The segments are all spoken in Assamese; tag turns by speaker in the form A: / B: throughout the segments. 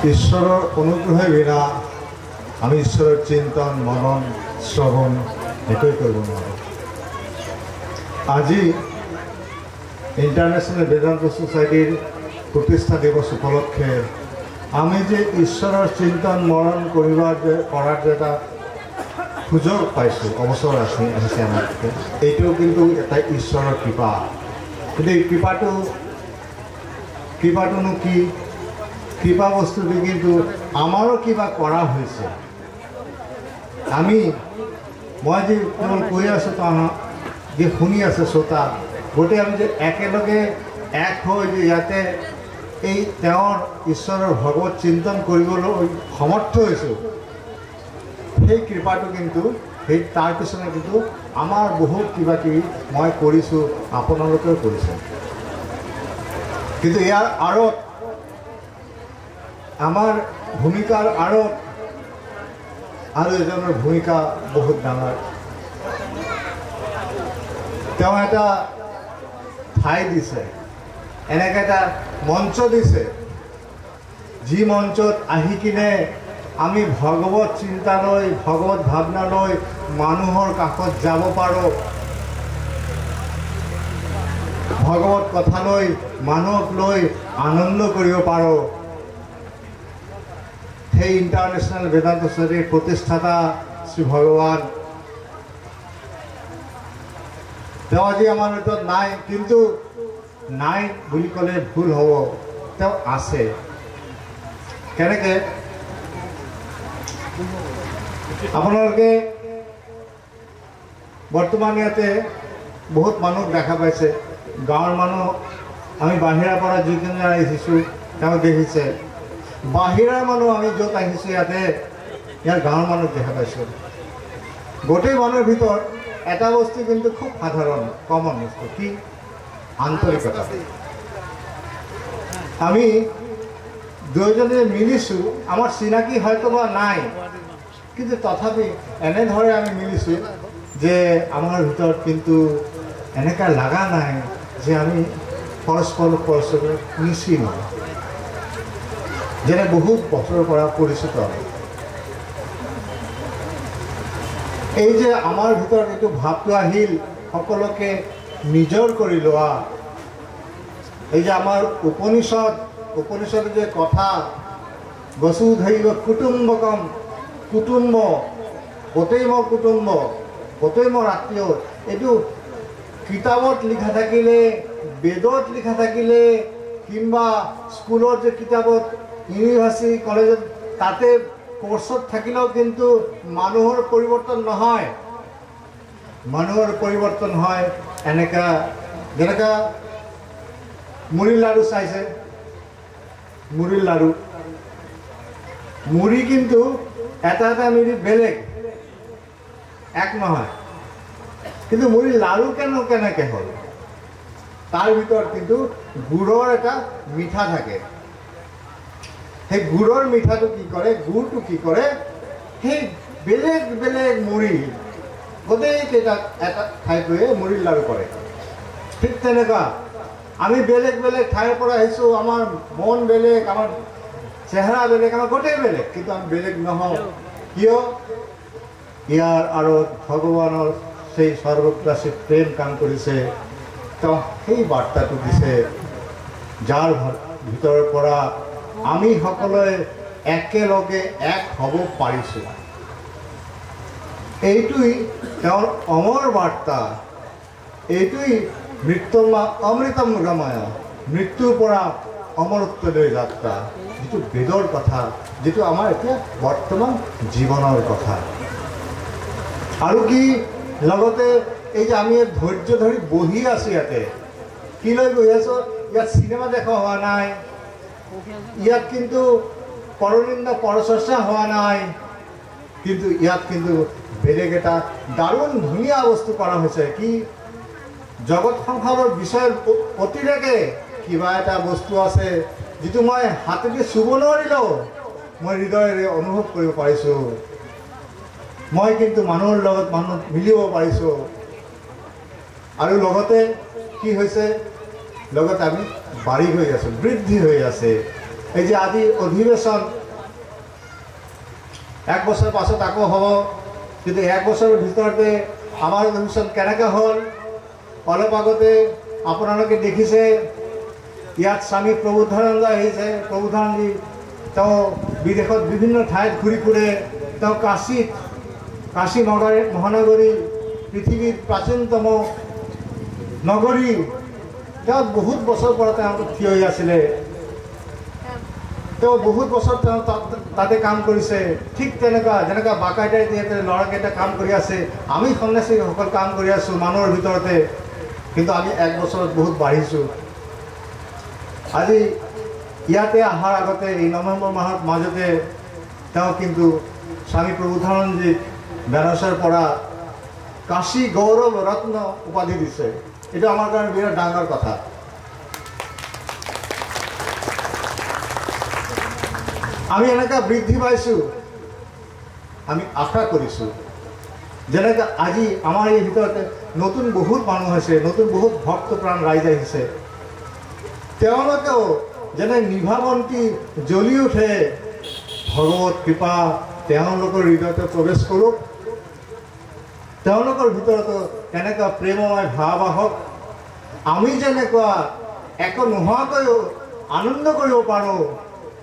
A: ঈশ্বৰৰ অনুগ্ৰহেৰ বিনা আমি ঈশ্বৰৰ চিন্তন মনন শ্ৰৱণ একোৱে কৰিব নোৱাৰোঁ। আজি ইণ্টাৰনেশ্যনেল বেদান্ত ছ'চাইটিৰ প্ৰতিষ্ঠা দিৱস উপলক্ষে আমি যে ঈশ্বৰৰ চিন্তন মনন কৰাৰ যে এটা সুযোগ পাইছোঁ, অৱসৰ আহিছে আমাৰ, এইটো কিন্তু এটা ঈশ্বৰৰ কৃপা। কিন্তু এই কৃপাটোনো কি? কৃপা বস্তুটো কিন্তু আমাৰো কিবা কৰা হৈছে। মই যে কেৱল কৈ আছোঁ, যে শুনি আছে শ্ৰোতা, গোটেই আমি যে একেলগে এক হৈ যে ইয়াতে এই তেওঁৰ ঈশ্বৰৰ ভগৱত চিন্তন কৰিবলৈ সমৰ্থ হৈছোঁ, সেই কৃপাটো কিন্তু তাৰ পিছতে কিন্তু আমাৰ বহুত কিবা কিবি মই কৰিছোঁ, আপোনালোকেও কৰিছে। কিন্তু ইয়াৰ আঁৰত আমাৰ ভূমিকাৰ আঁৰত আৰু এজনৰ ভূমিকা বহুত ডাঙৰ। তেওঁ এটা ঠাই দিছে, এনেকৈ এটা মঞ্চ দিছে, যি মঞ্চত আহি কিনে আমি ভগৱত চিন্তালৈ, ভগৱত ভাৱনালৈ মানুহৰ কাষত যাব পাৰোঁ, ভগৱত কথালৈ মানুহক লৈ আনন্দ কৰিব পাৰোঁ। সেই ইণ্টাৰনেশ্যনেল বেদান্ত ছ'চাইটিৰ প্ৰতিষ্ঠাতা শ্ৰী ভগৱান, তেওঁ আজি আমাৰ ভিতৰত নাই, কিন্তু নাই বুলি ক'লে ভুল হ'ব, তেওঁ আছে। কেনেকৈ? আপোনালোকে বৰ্তমান ইয়াতে বহুত মানুহ দেখা পাইছে, গাঁৱৰ মানুহ, আমি বাহিৰৰ পৰা যিখিনি আহিছোঁ তেওঁ দেখিছে, বাহিৰৰ মানুহ আমি য'ত আহিছোঁ ইয়াতে ইয়াৰ গাঁৱৰ মানুহ দেখা পাইছোঁ। গোটেই মানুহৰ ভিতৰত এটা বস্তু কিন্তু খুব সাধাৰণ, কমন বস্তু, কি? আন্তৰিকতা। আমি দুয়োজনে মিলিছোঁ, আমাৰ চিনাকি হয়তো বা নাই, কিন্তু তথাপি এনেদৰে আমি মিলিছোঁ যে আমাৰ ভিতৰত কিন্তু এনেকুৱা লগা নাই যে আমি পৰস্পৰে নিচিনো, যেনে বহুত বছৰৰ পৰা পৰিচিত। এই যে আমাৰ ভিতৰত এইটো ভাৱটো আহিল, সকলোকে নিজৰ কৰি লোৱা, এই যে আমাৰ উপনিষদৰ যে কথা, বসুধৈৱ কুটুম্বকম, কুটুম্ব, গোটেই মোৰ কুটুম্ব, গোটেই মোৰ আত্মীয়, এইটো কিতাপত লিখা থাকিলে, বেদত লিখা থাকিলে, কিংবা স্কুলত যে কিতাপত, ইউনিভাৰ্চিটি কলেজত তাতে কোৰ্চত থাকিলেও কিন্তু মানুহৰ পৰিৱৰ্তন নহয়। মানুহৰ পৰিৱৰ্তন হয় এনেকা, যেনেকা মুড়িৰ লাড়ু চাইছে, মুড়িৰ লাড়ু, মুড়ি কিন্তু এটা এটা মুড়ি বেলেগ, এক নহয়, কিন্তু মুড়িৰ লাড়ু কেনেকৈ হ'ল? তাৰ ভিতৰত কিন্তু গুড়ৰ এটা মিঠা থাকে। সেই গুড়ৰ মিঠাটো কি কৰে, গুড়টো কি কৰে, সেই বেলেগ বেলেগ মুড়ি গোটেইকেইটা এটা ঠাইটোৱে মুড়িৰ লাড়ু কৰে। ঠিক তেনেকুৱা আমি বেলেগ বেলেগ ঠাইৰ পৰা আহিছোঁ, আমাৰ মন বেলেগ, আমাৰ চেহেৰা বেলেগ, আমাৰ গোটেই বেলেগ, কিন্তু আমি বেলেগ নহওঁ। কিয়? ইয়াৰ আঁৰত ভগৱানৰ সেই সৰ্বগ্ৰাসী প্ৰেম কাম কৰিছে। তেওঁ সেই বাৰ্তাটো দিছে, যাৰ ভিতৰৰ পৰা আমি সকলোৱে একেলগে এক হ'ব পাৰিছোঁ। এইটোই তেওঁৰ অমৰ বাৰ্তা, এইটোই মৃত্যুমা অমৃতম গময়, মৃত্যুৰ পৰা অমৰত্বলৈ যাত্ৰা, যিটো বেদৰ কথা, যিটো আমাৰ এতিয়া বৰ্তমান জীৱনৰ কথা। আৰু কি লগতে এই যে আমি ধৈৰ্য ধৰি বহি আছোঁ, ইয়াতে কি লৈ বহি আছোঁ? ইয়াত চিনেমা দেখা হোৱা নাই, ইয়াত কিন্তু পৰনিন্দা পৰচৰ্চা হোৱা নাই, কিন্তু ইয়াত কিন্তু বেলেগ এটা দাৰুণ ধুনীয়া বস্তু কৰা হৈছে। কি? জগত সংসাৰৰ বিষয়ৰ অতিৰেকে কিবা এটা বস্তু আছে, যিটো মই হাতেদি চুব নোৱাৰিলেও মই হৃদয়েৰে অনুভৱ কৰিব পাৰিছোঁ। মই কিন্তু মানুহৰ লগত মিলিব পাৰিছোঁ। আৰু লগতে কি হৈছে? লগতে আমি বাঢ়ি হৈ আছোঁ, বৃদ্ধি হৈ আছে। এই যে আজি অধিবেশন 1 বছর পাছত আকৌ হ'ব, কিন্তু 1 বছৰৰ ভিতৰতে আমাৰ অধিবেশন কেনেকৈ হ'ল অলপ আগতে আপোনালোকে দেখিছে। ইয়াত স্বামী প্ৰভুধানন্দ আহিছে। প্ৰভুধানন্দী তেওঁ বিদেশত বিভিন্ন ঠাইত ঘূৰি ফুৰে। তেওঁ কাশী মহানগৰী পৃথিৱীৰ প্ৰাচীনতম নগৰী, তেওঁ বহুত বছৰ পৰা তেওঁ থিয় হৈ আছিলে। তেওঁ বহুত বছৰ তেওঁ তাতে কাম কৰিছে। ঠিক তেনেকুৱা যেনেকুৱা বাকাইটাই ইয়াতে ল'ৰাকেইটা কাম কৰি আছে, আমি সন্যাসীসকল কাম কৰি আছোঁ মানুহৰ ভিতৰতে, কিন্তু আমি 1 বছৰত বহুত বাঢ়িছোঁ। আজি ইয়াতে অহাৰ আগতে এই নৱেম্বৰ মাহৰ মাজতে তেওঁ কিন্তু স্বামী প্ৰভুধানন্দজীক বেনাৰসৰ পৰা কাশী গৌৰৱ ৰত্ন উপাধি দিছে। এইটো আমাৰ কাৰণে বিৰাট ডাঙৰ কথা। আমি এনেকুৱা বৃদ্ধি পাইছোঁ, আমি আশা কৰিছোঁ যেনেকৈ আজি আমাৰ এই ভিতৰতে নতুন বহুত মানুহ হৈছে, নতুন বহুত ভক্তপ্ৰাণ ৰাইজ আহিছে। তেওঁলোকেও যেনে নিভাৱন্তী জ্বলি উঠে, ভগৱত কৃপা তেওঁলোকৰ হৃদয়তে প্ৰৱেশ কৰক। তেওঁলোকৰ ভিতৰতো তেনেকুৱা প্ৰেমময় ভাৱ আহক। আমি যেনেকুৱা একো নোহোৱাকৈও আনন্দ কৰিব পাৰোঁ,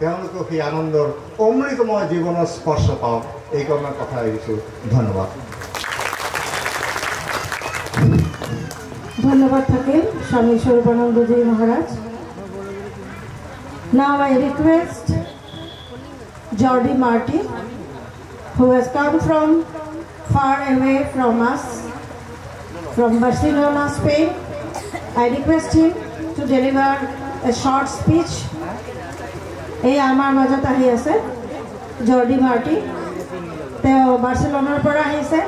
A: তেওঁলোকেও সেই আনন্দৰ অমৃতময় জীৱনৰ স্পৰ্শ পাওক। এই কাৰণে কথা এৰিছোঁ। ধন্যবাদ।
B: ধন্যবাদ থাকিল স্বামী স্বরূপানন্দজি মহারাজ। Now I request Jordi Martin, who has come from far away from us, from Barcelona, Spain. I request him to deliver a short speech. এই আমাৰ মাজত আহি আছে জৰ্ডি মাৰ্টিন। তেওঁ বাৰ্চিলোনাৰ পৰা আহিছে।